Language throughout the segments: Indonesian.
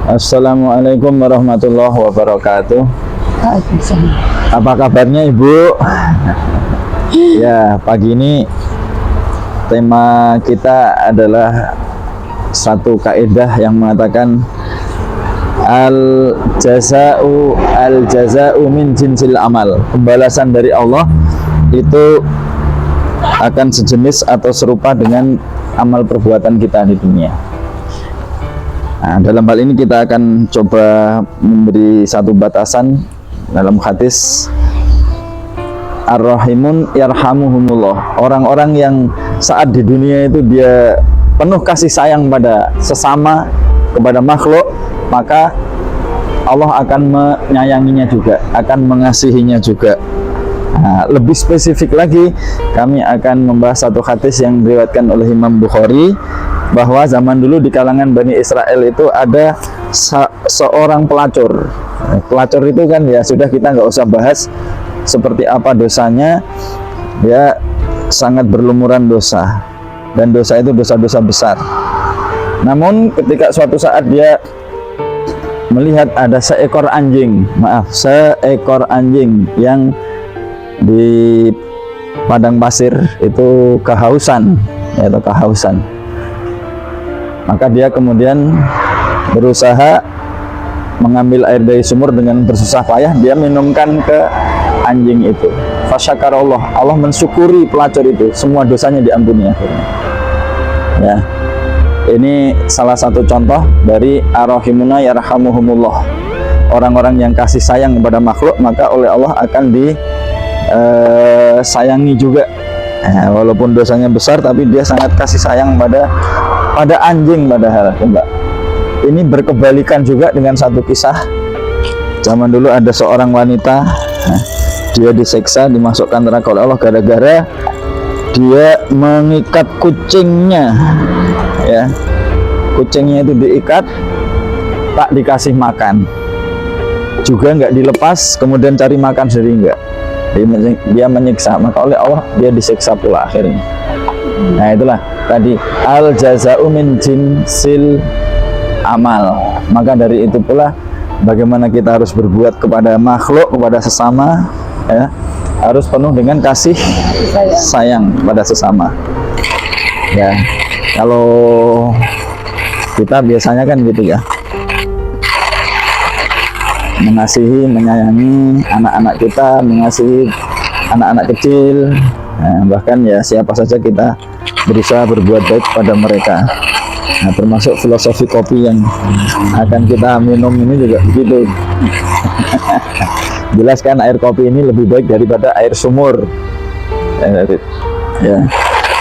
Assalamualaikum warahmatullahi wabarakatuh. Waalaikumsalam. Apa kabarnya Ibu? Ya, pagi ini tema kita adalah satu kaidah yang mengatakan al-jaza'u min jinsil amal. Pembalasan dari Allah itu akan sejenis atau serupa dengan amal perbuatan kita di dunia. Nah, dalam hal ini kita akan coba memberi satu batasan dalam hadis Ar-Rahimun yarhamuhumullah. Orang-orang yang saat di dunia itu dia penuh kasih sayang pada sesama, kepada makhluk, maka Allah akan menyayanginya juga, akan mengasihinya juga. Nah, lebih spesifik lagi, kami akan membahas satu hadis yang diriwayatkan oleh Imam Bukhari, bahwa zaman dulu di kalangan Bani Israel itu ada seorang pelacur. Pelacur itu kan ya sudah, kita nggak usah bahas seperti apa dosanya. Dia sangat berlumuran dosa, dan dosa itu dosa-dosa besar. Namun ketika suatu saat dia melihat ada seekor anjing yang di padang pasir itu kehausan, maka dia kemudian berusaha mengambil air dari sumur dengan bersusah payah. Dia minumkan ke anjing itu. Fasyakarallah, Allah mensyukuri pelacur itu, semua dosanya diampuni akhirnya. Ya, ini salah satu contoh dari ar-rahimuna yarhamuhumullah. Orang-orang yang kasih sayang kepada makhluk, maka oleh Allah akan disayangi juga. Walaupun dosanya besar, tapi dia sangat kasih sayang pada anjing padahal. Ini berkebalikan juga dengan satu kisah. Zaman dulu ada seorang wanita, dia disiksa, dimasukkan neraka oleh Allah gara-gara dia mengikat kucingnya. Ya, kucingnya itu diikat, tak dikasih makan, juga nggak dilepas, kemudian cari makan sendiri nggak. Dia menyiksa, maka oleh Allah dia disiksa pula akhirnya. Nah, itulah tadi al-jaza'u min jinsil amal. Maka dari itu pula bagaimana kita harus berbuat kepada makhluk, kepada sesama, ya, harus penuh dengan kasih sayang pada sesama. Ya, kalau kita biasanya kan gitu ya, mengasihi, menyayangi anak-anak kita, mengasihi anak-anak kecil, bahkan ya siapa saja kita berusaha berbuat baik pada mereka. Nah, termasuk filosofi kopi yang akan kita minum ini juga begitu. Jelas kan air kopi ini lebih baik daripada air sumur. Ya.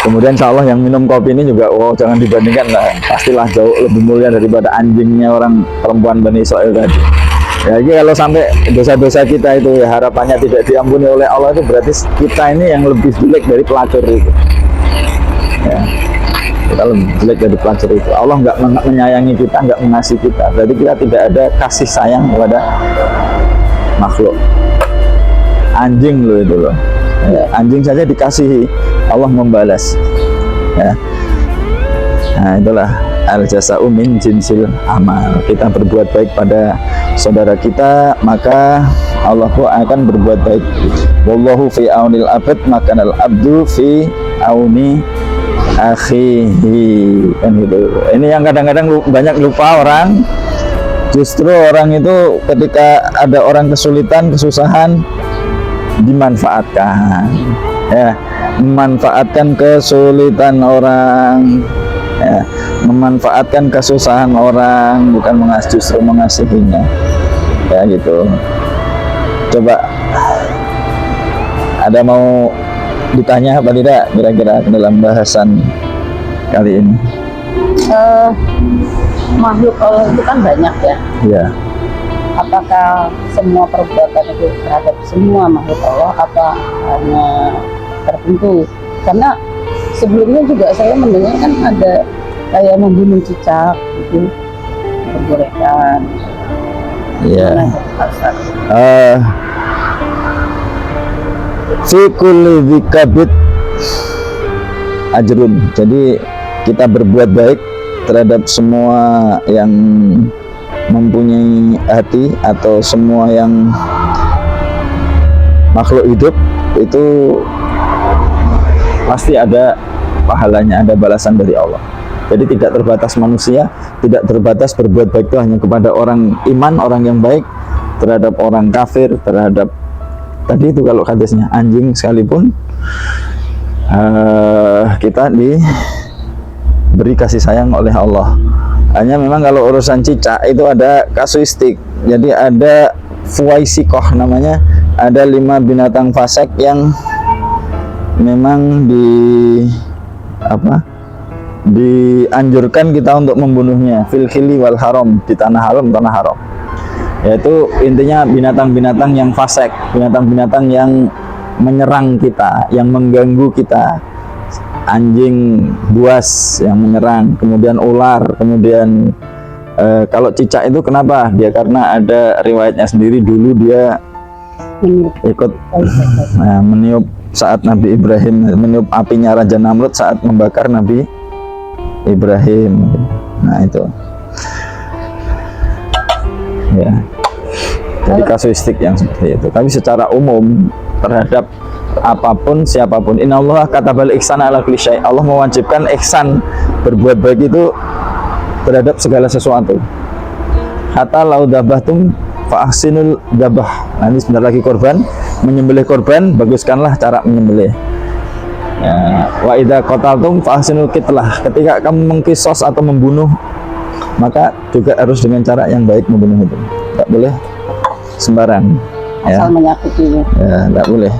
Kemudian insya Allah yang minum kopi ini juga, jangan dibandingkan lah, pastilah jauh lebih mulia daripada anjingnya orang perempuan Bani Israel tadi. Ya, jadi kalau sampai dosa-dosa kita itu ya, harapannya tidak diampuni oleh Allah, itu berarti kita ini yang lebih jelek dari pelacur itu. Ya, kita lebih jelek dari pelacur itu. Allah nggak menyayangi kita, nggak mengasihi kita, berarti kita tidak ada kasih sayang kepada makhluk. Anjing loh itu loh. Ya, anjing saja dikasihi, Allah membalas. Ya. Nah, itulah al-jaza'u min jinsil amal. Kita berbuat baik pada saudara kita, maka Allah pun akan berbuat baik. Wallahu fi aunil abd, maka al-abdu fi auni akhihi. Kan gitu. Ini yang kadang-kadang banyak lupa orang. Justru orang itu ketika ada orang kesulitan, kesusahan, dimanfaatkan. Ya, memanfaatkan kesulitan orang, ya, memanfaatkan kesusahan orang, bukan justru mengasihinya. Ya gitu. Coba ada mau ditanya apa tidak kira-kira dalam bahasan kali ini? Makhluk Allah itu kan banyak ya. Ya. Apakah semua perbuatan itu terhadap semua makhluk Allah, apa hanya tertentu? Karena sebelumnya juga saya mendengar kan ada kayak membunuh cicak itu diperbolehkan. Iya. Fi kulli dzikabit ajrun. Jadi kita berbuat baik terhadap semua yang hati atau semua yang makhluk hidup itu pasti ada pahalanya, ada balasan dari Allah. Jadi tidak terbatas manusia, tidak terbatas berbuat baik itu hanya kepada orang iman, orang yang baik, terhadap orang kafir, terhadap tadi itu kalau hadisnya anjing sekalipun kita diberi kasih sayang oleh Allah. Hanya memang kalau urusan cicak itu ada kasuistik. Jadi ada fuwaisikoh namanya, ada 5 binatang fasik yang memang dianjurkan kita untuk membunuhnya fil khili wal haram, di tanah haram, yaitu intinya binatang-binatang yang fasik, binatang-binatang yang menyerang kita, yang mengganggu kita. Anjing buas yang menyerang, kemudian ular, kemudian kalau cicak itu kenapa? Dia karena ada riwayatnya sendiri, dulu dia ikut meniup saat Nabi Ibrahim, meniup apinya Raja Namrud saat membakar Nabi Ibrahim. Nah itu ya, jadi kasuistik yang seperti itu. Tapi secara umum terhadap apapun, siapapun, innallaha katabal ihsana ala kulli syai', Allah mewajibkan ihsan, berbuat baik itu terhadap segala sesuatu. Hatta lau dabahtum fa ahsinul dabah. Nanti sebentar lagi korban, menyembelih korban, baguskanlah cara menyembelih. Ya, wa idza qataltum fa ahsinul qitlah. Ketika kamu mengkisos atau membunuh, maka juga harus dengan cara yang baik membunuh itu. Tidak boleh sembarang. Ya. Asal menyakiti. Ya, tidak boleh.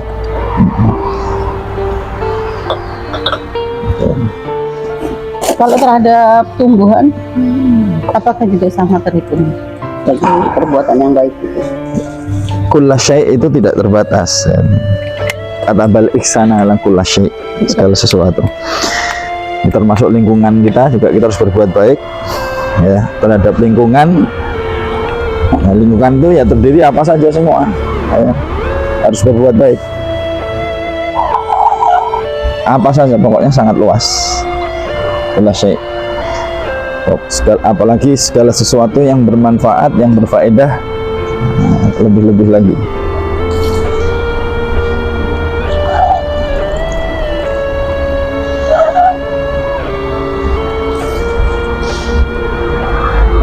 Kalau terhadap tumbuhan, apakah juga sama terhitung bagi perbuatan yang baik itu? Kulla syai' itu tidak terbatas. Katabal ihsana ala kulla syai', segala sesuatu. Termasuk lingkungan kita juga, kita harus berbuat baik ya terhadap lingkungan. Nah, lingkungan itu ya terdiri apa saja semua ya, harus berbuat baik. Apa saja, pokoknya sangat luas. Kulla syai'. Apalagi segala sesuatu yang bermanfaat, yang berfaedah, lebih-lebih lagi.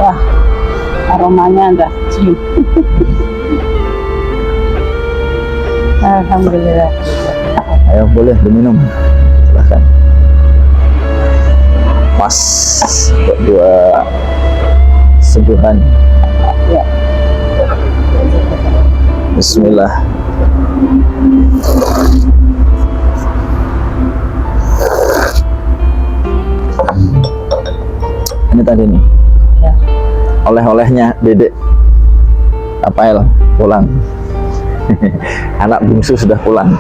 Wah, aromanya udah cium. Alhamdulillah. Ayo boleh diminum, silahkan. Pas untuk 2 seduhan. Ya. Bismillah. Ini tadi nih Ya. oleh-olehnya Dedek Apael pulang. Anak bungsu sudah pulang.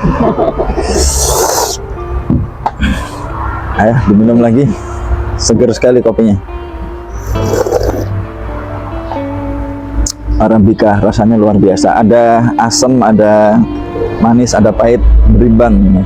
Ayo diminum lagi, seger sekali kopinya. Arabica rasanya luar biasa, ada asam, ada manis, ada pahit, berimbang.